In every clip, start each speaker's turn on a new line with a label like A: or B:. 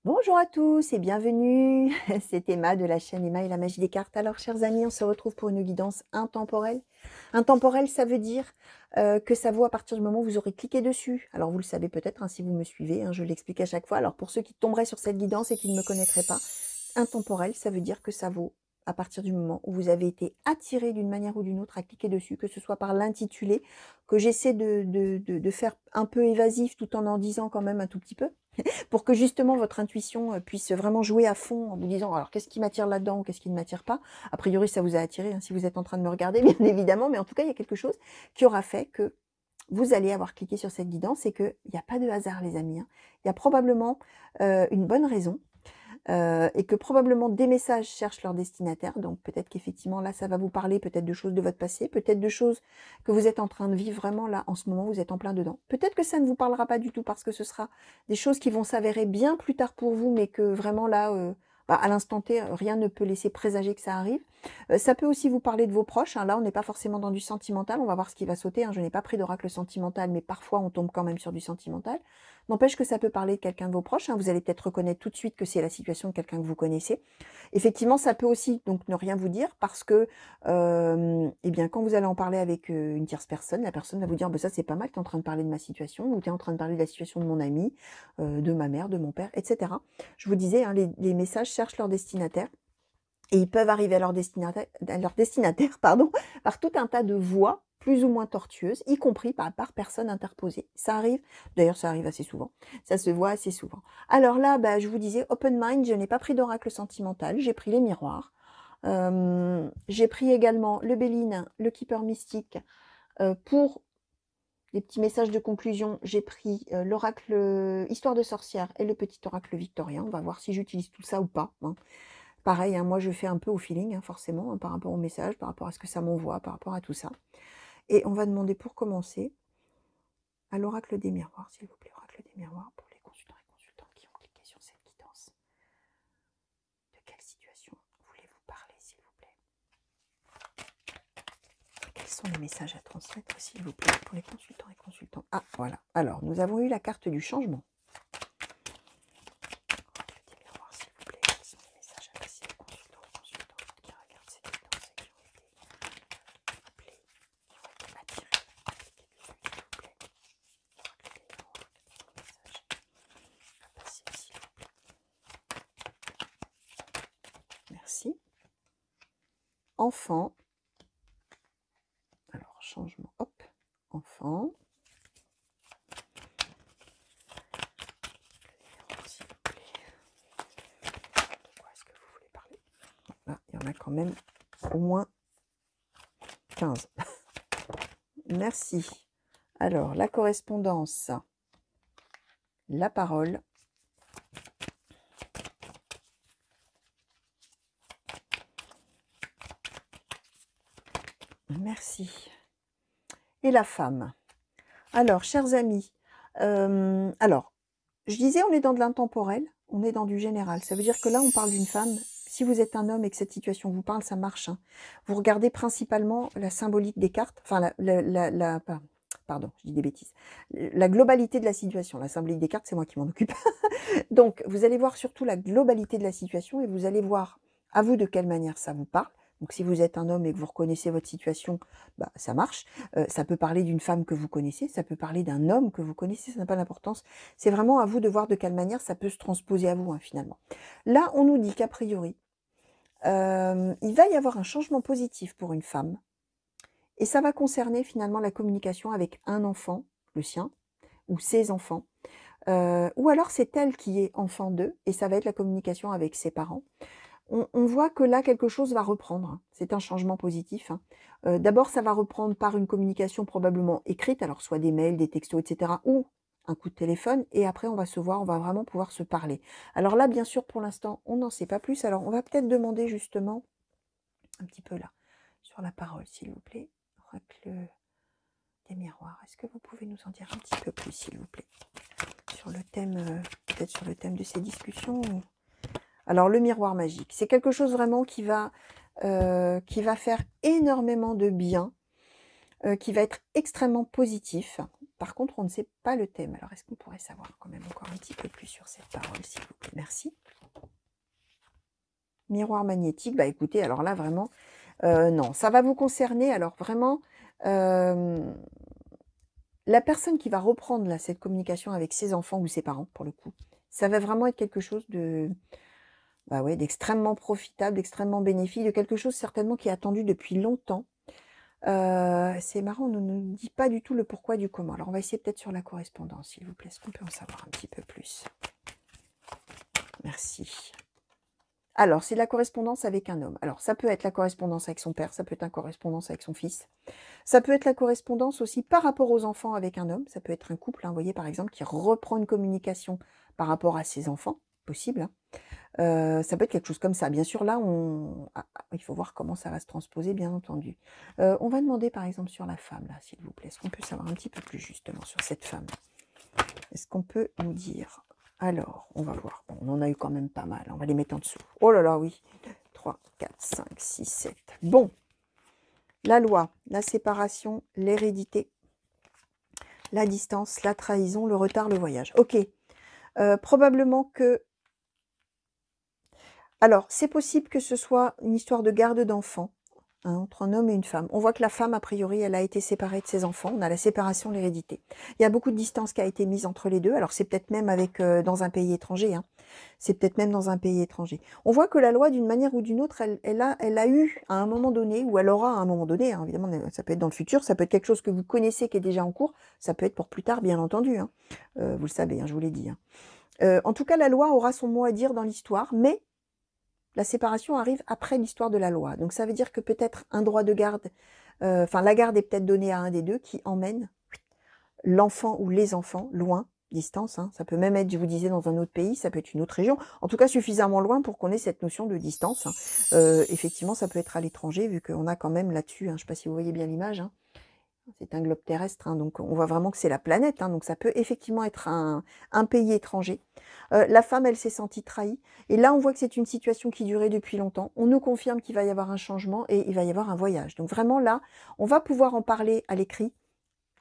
A: Bonjour à tous et bienvenue, c'est Emma de la chaîne Emma et la magie des cartes. Alors chers amis, on se retrouve pour une guidance intemporelle. Intemporelle, ça veut dire que ça vaut à partir du moment où vous aurez cliqué dessus. Alors vous le savez peut-être hein, si vous me suivez, hein, je l'explique à chaque fois. Alors pour ceux qui tomberaient sur cette guidance et qui ne me connaîtraient pas, intemporel, ça veut dire que ça vaut à partir du moment où vous avez été attiré d'une manière ou d'une autre à cliquer dessus, que ce soit par l'intitulé, que j'essaie de faire un peu évasif tout en disant quand même un tout petit peu, pour que justement votre intuition puisse vraiment jouer à fond en vous disant alors qu'est-ce qui m'attire là-dedans ou qu'est-ce qui ne m'attire pas. A priori ça vous a attiré hein, si vous êtes en train de me regarder bien évidemment, mais en tout cas il y a quelque chose qui aura fait que vous allez avoir cliqué sur cette guidance et qu'il n'y a pas de hasard les amis, hein. Il y a probablement une bonne raison et que probablement des messages cherchent leur destinataire. Donc peut-être qu'effectivement là ça va vous parler peut-être de choses de votre passé, peut-être de choses que vous êtes en train de vivre vraiment là en ce moment, vous êtes en plein dedans. Peut-être que ça ne vous parlera pas du tout parce que ce sera des choses qui vont s'avérer bien plus tard pour vous, mais que vraiment là, à l'instant T, rien ne peut laisser présager que ça arrive. Ça peut aussi vous parler de vos proches, hein. Là on n'est pas forcément dans du sentimental, on va voir ce qui va sauter, hein. Je n'ai pas pris d'oracle sentimental, mais parfois on tombe quand même sur du sentimental. N'empêche que ça peut parler de quelqu'un de vos proches, hein. Vous allez peut-être reconnaître tout de suite que c'est la situation de quelqu'un que vous connaissez. Effectivement, ça peut aussi donc ne rien vous dire parce que, eh bien, quand vous allez en parler avec une tierce personne, la personne va vous dire, bah, ça c'est pas mal, tu es en train de parler de ma situation, ou tu es en train de parler de la situation de mon ami, de ma mère, de mon père, etc. Je vous disais, hein, les messages cherchent leur destinataire. Et ils peuvent arriver à leur destinataire pardon, par tout un tas de voies plus ou moins tortueuses, y compris par personne interposée. Ça arrive, d'ailleurs ça arrive assez souvent, ça se voit assez souvent. Alors là, bah, je vous disais, open mind, je n'ai pas pris d'oracle sentimental, j'ai pris les miroirs. J'ai pris également le Béline, le Keeper mystique. Pour les petits messages de conclusion, j'ai pris l'oracle Histoire de sorcière et le petit oracle victorien. On va voir si j'utilise tout ça ou pas, hein. Pareil, hein, moi je fais un peu au feeling, hein, forcément, hein, par rapport au message, par rapport à ce que ça m'envoie, par rapport à tout ça. Et on va demander pour commencer à l'oracle des miroirs, s'il vous plaît, oracle des miroirs pour les consultants et consultantes qui ont cliqué sur cette guidance. De quelle situation voulez-vous parler, s'il vous plaît? Quels sont les messages à transmettre, s'il vous plaît, pour les consultants et consultantes? Ah, voilà. Alors, nous avons eu la carte du changement. Merci. Enfant. Alors, changement, hop, enfant. S'il vous plaît. De quoi est-ce que vous voulez parler? Là, il y en a quand même au moins 15. Merci. Alors, la correspondance, la parole. Merci. Et la femme. Alors, chers amis, alors, je disais, on est dans de l'intemporel, on est dans du général. Ça veut dire que là, on parle d'une femme. Si vous êtes un homme et que cette situation vous parle, ça marche, hein. Vous regardez principalement la symbolique des cartes, enfin, pardon, je dis des bêtises. La globalité de la situation. La symbolique des cartes, c'est moi qui m'en occupe. Donc, vous allez voir surtout la globalité de la situation et vous allez voir à vous de quelle manière ça vous parle. Donc, si vous êtes un homme et que vous reconnaissez votre situation, bah, ça marche. Ça peut parler d'une femme que vous connaissez, ça peut parler d'un homme que vous connaissez, ça n'a pas d'importance. C'est vraiment à vous de voir de quelle manière ça peut se transposer à vous, hein, finalement. Là, on nous dit qu'a priori, il va y avoir un changement positif pour une femme. Et ça va concerner finalement la communication avec un enfant, le sien, ou ses enfants. Ou alors c'est elle qui est enfant d'eux, et ça va être la communication avec ses parents. On voit que là, quelque chose va reprendre, hein. C'est un changement positif, hein. D'abord, ça va reprendre par une communication probablement écrite, alors soit des mails, des textos, etc. ou un coup de téléphone, et après on va se voir, on va vraiment pouvoir se parler. Alors là, bien sûr, pour l'instant, on n'en sait pas plus, alors on va peut-être demander justement, un petit peu là, sur la parole, s'il vous plaît, oracle des miroirs. Est-ce que vous pouvez nous en dire un petit peu plus, s'il vous plaît, sur le thème, peut-être sur le thème de ces discussions ou... Alors, le miroir magique, c'est quelque chose vraiment qui va faire énormément de bien, qui va être extrêmement positif, Par contre, on ne sait pas le thème. Alors, est-ce qu'on pourrait savoir quand même encore un petit peu plus sur cette parole, s'il vous plaît? Merci. Miroir magnétique, bah écoutez, alors là, vraiment, non, ça va vous concerner. Alors, vraiment, la personne qui va reprendre là, cette communication avec ses enfants ou ses parents, pour le coup, ça va vraiment être quelque chose de, bah ouais, d'extrêmement profitable, d'extrêmement bénéfique, de quelque chose certainement qui est attendu depuis longtemps. C'est marrant, on ne nous dit pas du tout le pourquoi du comment. Alors, on va essayer peut-être sur la correspondance, s'il vous plaît. Est-ce qu'on peut en savoir un petit peu plus? Merci. Alors, c'est la correspondance avec un homme. Alors, ça peut être la correspondance avec son père, ça peut être la correspondance avec son fils. Ça peut être la correspondance aussi par rapport aux enfants avec un homme. Ça peut être un couple, hein, vous voyez, par exemple, qui reprend une communication par rapport à ses enfants, possible. Hein. Ça peut être quelque chose comme ça. Bien sûr, là, il faut voir comment ça va se transposer, bien entendu. On va demander, par exemple, sur la femme, là, s'il vous plaît. Est-ce qu'on peut savoir un petit peu plus, justement, sur cette femme? Est-ce qu'on peut nous dire? Alors, on va voir. Bon, on en a eu quand même pas mal. On va les mettre en dessous. Oh là là, oui. 3, 4, 5, 6, 7. Bon. La loi, la séparation, l'hérédité, la distance, la trahison, le retard, le voyage. Ok. Probablement que... Alors, c'est possible que ce soit une histoire de garde d'enfants, hein, entre un homme et une femme. On voit que la femme, a priori, elle a été séparée de ses enfants. On a la séparation, l'hérédité. Il y a beaucoup de distance qui a été mise entre les deux. Alors, c'est peut-être même avec dans un pays étranger. Hein. C'est peut-être même dans un pays étranger. On voit que la loi, d'une manière ou d'une autre, elle a eu à un moment donné, ou elle aura à un moment donné, hein, évidemment, ça peut être dans le futur, ça peut être quelque chose que vous connaissez qui est déjà en cours, ça peut être pour plus tard, bien entendu. Hein. Vous le savez, hein, je vous l'ai dit. Hein. En tout cas, la loi aura son mot à dire dans l'histoire, mais la séparation arrive après l'histoire de la loi. Donc ça veut dire que peut-être un droit de garde, enfin la garde est peut-être donnée à un des deux qui emmène l'enfant ou les enfants loin, distance, hein. Ça peut même être, je vous disais, dans un autre pays, ça peut être une autre région, en tout cas suffisamment loin pour qu'on ait cette notion de distance. Hein. Effectivement, ça peut être à l'étranger, vu qu'on a quand même là-dessus, hein, je ne sais pas si vous voyez bien l'image, hein. C'est un globe terrestre, hein, donc on voit vraiment que c'est la planète, hein, donc ça peut effectivement être un pays étranger. La femme, elle s'est sentie trahie, et là on voit que c'est une situation qui durait depuis longtemps. On nous confirme qu'il va y avoir un changement et il va y avoir un voyage. Donc vraiment là, on va pouvoir en parler à l'écrit,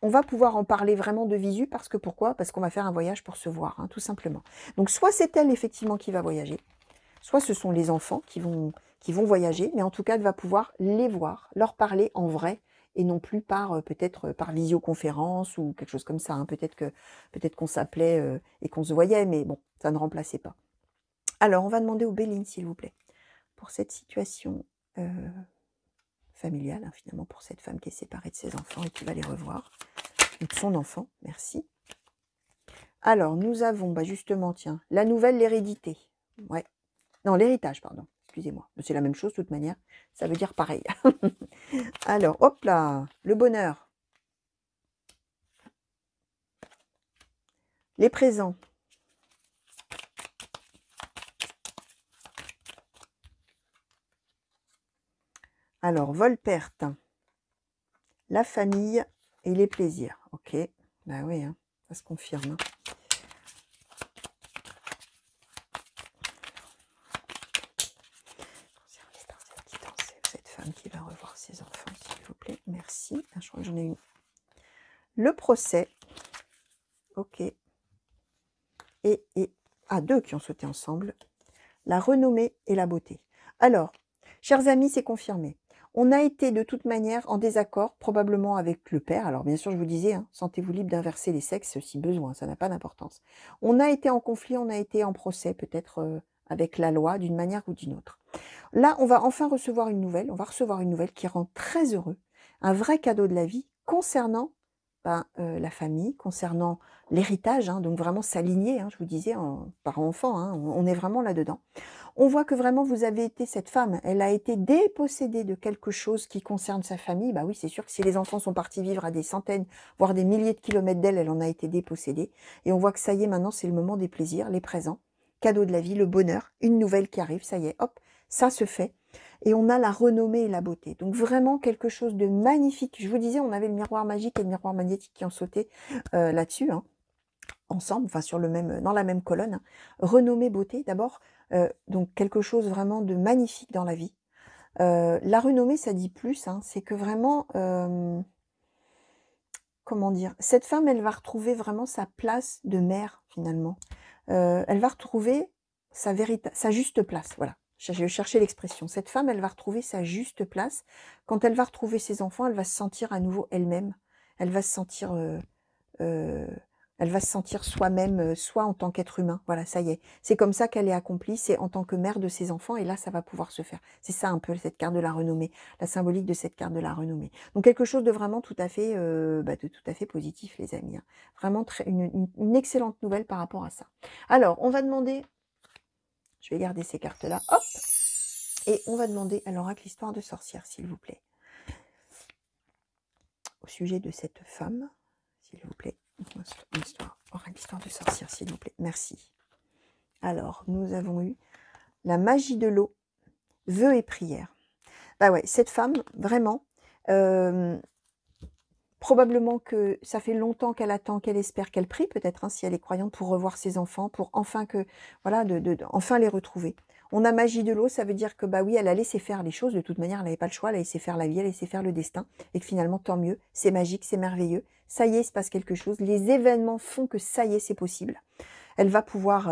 A: on va pouvoir en parler vraiment de visu, parce que pourquoi? Parce qu'on va faire un voyage pour se voir, hein, tout simplement. Donc soit c'est elle effectivement qui va voyager, soit ce sont les enfants qui vont voyager, mais en tout cas elle va pouvoir les voir, leur parler en vrai, et non plus par peut-être par visioconférence ou quelque chose comme ça. Hein. Peut-être qu'on s'appelait et qu'on se voyait, mais bon, ça ne remplaçait pas. Alors, on va demander au Béline, s'il vous plaît, pour cette situation familiale, hein, finalement, pour cette femme qui est séparée de ses enfants et qui va les revoir, ou de son enfant, merci. Alors, nous avons, bah justement, tiens, la nouvelle, l'hérédité. Ouais. Non, l'héritage, pardon. Excusez-moi. C'est la même chose, de toute manière. Ça veut dire pareil. Alors, hop là, le bonheur. Les présents. Alors, vol-perte. La famille et les plaisirs. Ok. Bah oui, hein, ça se confirme. Hein. Cette femme qui va revoir ses enfants, s'il vous plaît. Merci. Ah, je crois que j'en ai une. Le procès. Ok. Et deux qui ont sauté ensemble. La renommée et la beauté. Alors, chers amis, c'est confirmé. On a été de toute manière en désaccord, probablement avec le père. Alors bien sûr, je vous disais, hein, sentez-vous libre d'inverser les sexes si besoin, ça n'a pas d'importance. On a été en conflit, on a été en procès, peut-être avec la loi, d'une manière ou d'une autre. Là, on va enfin recevoir une nouvelle, on va recevoir une nouvelle qui rend très heureux, un vrai cadeau de la vie concernant la famille, concernant l'héritage, hein, donc vraiment s'aligner, hein, je vous disais, parent-enfant, hein, on est vraiment là-dedans. On voit que vraiment vous avez été cette femme, elle a été dépossédée de quelque chose qui concerne sa famille. Bah oui, c'est sûr que si les enfants sont partis vivre à des centaines, voire des milliers de kilomètres d'elle, elle en a été dépossédée. Et on voit que ça y est, maintenant c'est le moment des plaisirs, les présents, cadeau de la vie, le bonheur, une nouvelle qui arrive, ça y est, hop, ça se fait. Et on a la renommée et la beauté. Donc vraiment quelque chose de magnifique. Je vous disais, on avait le miroir magique et le miroir magnétique qui ont sauté là-dessus, hein, ensemble, enfin sur dans la même colonne. Hein. Renommée, beauté, d'abord, donc quelque chose vraiment de magnifique dans la vie. La renommée, ça dit plus, hein, c'est que vraiment, comment dire? Cette femme, elle va retrouver vraiment sa place de mère, finalement. Elle va retrouver sa juste place, voilà. Je cherchais l'expression. Cette femme, elle va retrouver sa juste place. Quand elle va retrouver ses enfants, elle va se sentir à nouveau elle-même. Elle va se sentir, heu, elle va se sentir soi-même, soi en tant qu'être humain. Voilà, ça y est. C'est comme ça qu'elle est accomplie, c'est en tant que mère de ses enfants et là, ça va pouvoir se faire. C'est ça un peu cette carte de la renommée, la symbolique de cette carte de la renommée. Donc quelque chose de vraiment tout à fait, de tout à fait positif les amis, hein. Vraiment très une excellente nouvelle par rapport à ça. Alors, on va demander je vais garder ces cartes-là, hop, et on va demander à l'oracle Histoire de sorcière, s'il vous plaît. Au sujet de cette femme, s'il vous plaît. Oracle Histoire de sorcière, s'il vous plaît. Merci. Alors, nous avons eu la magie de l'eau, vœux et prières. Bah ouais, cette femme, vraiment, probablement que ça fait longtemps qu'elle attend, qu'elle espère, qu'elle prie peut-être, hein, si elle est croyante, pour revoir ses enfants, pour enfin que, voilà, enfin les retrouver. On a magie de l'eau, ça veut dire que bah oui, elle a laissé faire les choses, de toute manière, elle n'avait pas le choix, elle a laissé faire la vie, elle a laissé faire le destin, et que finalement, tant mieux, c'est magique, c'est merveilleux, ça y est, il se passe quelque chose, les événements font que ça y est, c'est possible. Elle va pouvoir,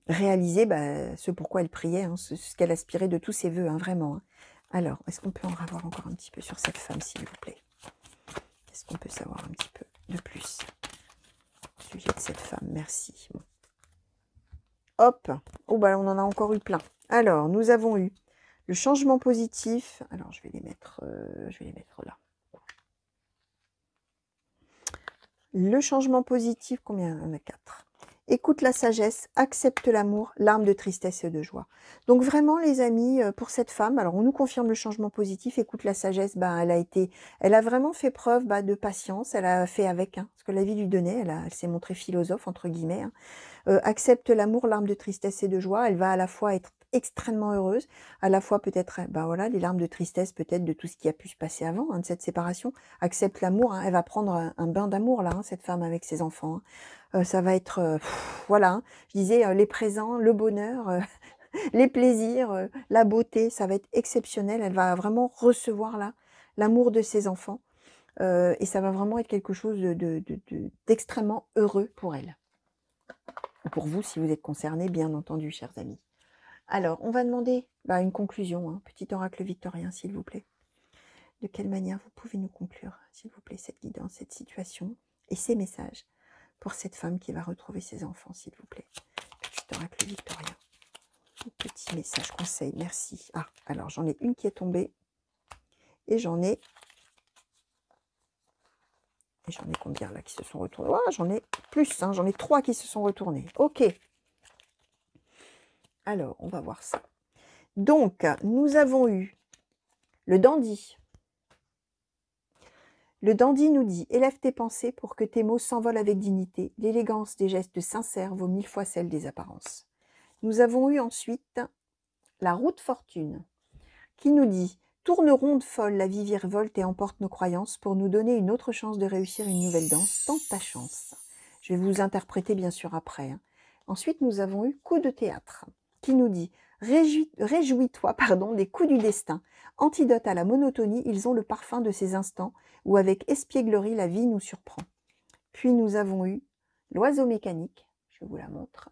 A: réaliser ce pourquoi elle priait, hein, ce qu'elle aspirait de tous ses vœux, hein, vraiment. Hein. Alors, est-ce qu'on peut en avoir encore un petit peu sur cette femme, s'il vous plaît? Est-ce qu'on peut savoir un petit peu de plus au sujet de cette femme? Merci. Bon. Hop. Oh, bah, on en a encore eu plein. Alors, nous avons eu le changement positif. Alors, je vais les mettre là. Le changement positif, combien? On a 4. Écoute la sagesse, accepte l'amour, larmes de tristesse et de joie. Donc vraiment les amis, pour cette femme, alors on nous confirme le changement positif, écoute la sagesse, elle a vraiment fait preuve de patience, elle a fait avec, hein, ce que la vie lui donnait, elle s'est montrée philosophe entre guillemets, hein. Accepte l'amour, larmes de tristesse et de joie, elle va à la fois être extrêmement heureuse, à la fois peut-être, voilà, les larmes de tristesse peut-être de tout ce qui a pu se passer avant, hein, de cette séparation. Accepte l'amour, hein, elle va prendre un bain d'amour là, hein, cette femme avec ses enfants. Hein. Ça va être, voilà, hein, je disais les présents, le bonheur, les plaisirs, la beauté, ça va être exceptionnel. Elle va vraiment recevoir là l'amour de ses enfants et ça va vraiment être quelque chose d'extrêmement heureux pour elle. Pour vous, si vous êtes concernés, bien entendu, chers amis. Alors, on va demander une conclusion, hein, petit oracle victorien, s'il vous plaît. De quelle manière vous pouvez nous conclure, s'il vous plaît, cette guidance, cette situation et ces messages pour cette femme qui va retrouver ses enfants, s'il vous plaît. Petit oracle victorien. Petit message conseil, merci. Ah, alors j'en ai une qui est tombée et j'en ai combien là qui se sont retournés? Oh, j'en ai plus, hein, j'en ai 3 qui se sont retournés. Ok. Alors, on va voir ça. Donc, nous avons eu le dandy. Le dandy nous dit « Élève tes pensées pour que tes mots s'envolent avec dignité. L'élégance des gestes sincères vaut 1000 fois celle des apparences. » Nous avons eu ensuite la roue de fortune qui nous dit « Tourne ronde folle, la vie virevolte et emporte nos croyances pour nous donner une autre chance de réussir une nouvelle danse. Tente ta chance. » Je vais vous interpréter bien sûr après. Hein. Ensuite, nous avons eu coup de théâtre qui nous dit « Réjouis-toi des coups du destin. Antidote à la monotonie, ils ont le parfum de ces instants où avec espièglerie la vie nous surprend. » Puis nous avons eu l'oiseau mécanique, je vous la montre,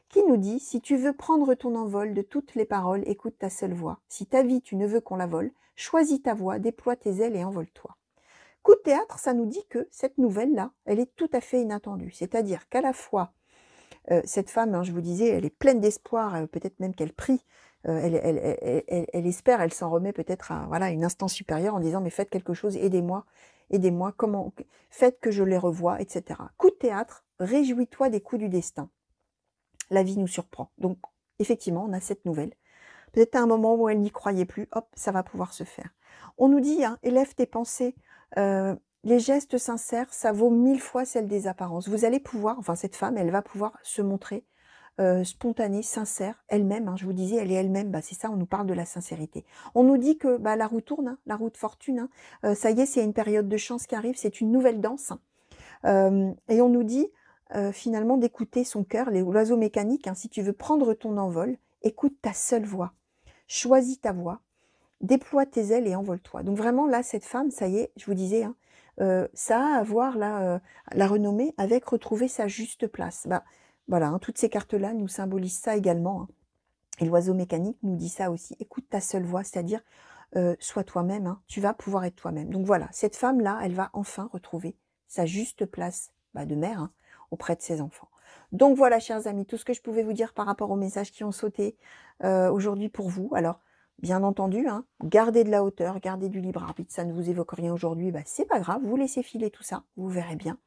A: qui nous dit « Si tu veux prendre ton envol de toutes les paroles, écoute ta seule voix. Si ta vie tu ne veux qu'on la vole, choisis ta voix, déploie tes ailes et envole-toi. » Coup de théâtre, ça nous dit que cette nouvelle-là, elle est tout à fait inattendue. C'est-à-dire qu'à la fois, cette femme, hein, je vous disais, elle est pleine d'espoir, peut-être même qu'elle prie, elle espère, elle s'en remet peut-être à voilà, une instance supérieure en disant « Mais faites quelque chose, aidez-moi, comment, faites que je les revoie, etc. » Coup de théâtre, réjouis-toi des coups du destin. La vie nous surprend. Donc, effectivement, on a cette nouvelle. Peut-être à un moment où elle n'y croyait plus, hop, ça va pouvoir se faire. On nous dit, hein, élève tes pensées, les gestes sincères, ça vaut 1000 fois celle des apparences. Vous allez pouvoir, enfin cette femme, elle va pouvoir se montrer spontanée, sincère, elle-même. Hein, je vous disais, elle est elle-même, c'est ça, on nous parle de la sincérité. On nous dit que la roue tourne, hein, la roue de fortune, hein, ça y est, c'est une période de chance qui arrive, c'est une nouvelle danse. Hein. Et on nous dit, finalement d'écouter son cœur, l'oiseau mécanique, hein, si tu veux prendre ton envol, écoute ta seule voix, choisis ta voix, déploie tes ailes et envole-toi. Donc vraiment là, cette femme, ça y est, je vous disais, hein, ça a à voir là, la renommée avec retrouver sa juste place. Bah, voilà, hein, toutes ces cartes-là nous symbolisent ça également, hein. Et l'oiseau mécanique nous dit ça aussi. Écoute ta seule voix, c'est-à-dire, sois toi-même, hein, tu vas pouvoir être toi-même. Donc voilà, cette femme-là, elle va enfin retrouver sa juste place, bah, de mère, hein, auprès de ses enfants. Donc voilà, chers amis, tout ce que je pouvais vous dire par rapport aux messages qui ont sauté, aujourd'hui pour vous. Alors, bien entendu, hein, gardez de la hauteur, gardez du libre arbitre, ça ne vous évoque rien aujourd'hui, bah, c'est pas grave, vous laissez filer tout ça, vous verrez bien.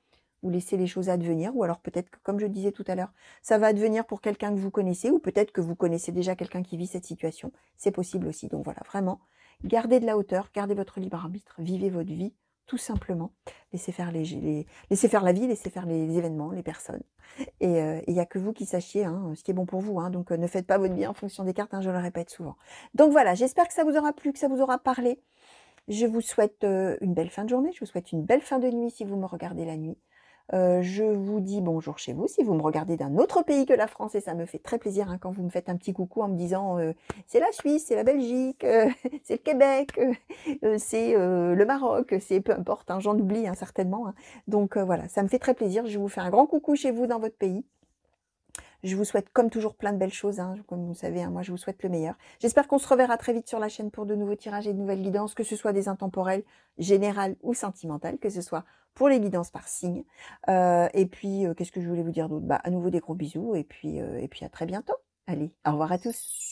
A: Vous laissez les choses advenir, ou alors peut-être que, comme je disais tout à l'heure, ça va advenir pour quelqu'un que vous connaissez, ou peut-être que vous connaissez déjà quelqu'un qui vit cette situation. C'est possible aussi. Donc voilà, vraiment, gardez de la hauteur, gardez votre libre arbitre, vivez votre vie, tout simplement. Laissez faire laissez faire la vie, laissez faire les événements, les personnes. Et il n'y a que vous qui sachiez, hein, ce qui est bon pour vous. Hein. Donc ne faites pas votre vie en fonction des cartes, hein, je le répète souvent. Donc voilà, j'espère que ça vous aura plu, que ça vous aura parlé. Je vous souhaite une belle fin de journée, je vous souhaite une belle fin de nuit si vous me regardez la nuit. Je vous dis bonjour chez vous si vous me regardez d'un autre pays que la France, et ça me fait très plaisir, hein, quand vous me faites un petit coucou en me disant c'est la Suisse, c'est la Belgique, c'est le Québec, c'est le Maroc, c'est peu importe, hein, j'en oublie, hein, certainement. Hein. Donc voilà, ça me fait très plaisir. Je vous fais un grand coucou chez vous dans votre pays. Je vous souhaite comme toujours plein de belles choses, hein, comme vous savez, hein, moi je vous souhaite le meilleur. J'espère qu'on se reverra très vite sur la chaîne pour de nouveaux tirages et de nouvelles guidances, que ce soit des intemporels, générales ou sentimentales, que ce soit pour les guidances par signe. Et puis, qu'est-ce que je voulais vous dire d'autre? Bah, à nouveau des gros bisous et puis à très bientôt. Allez, au revoir à tous.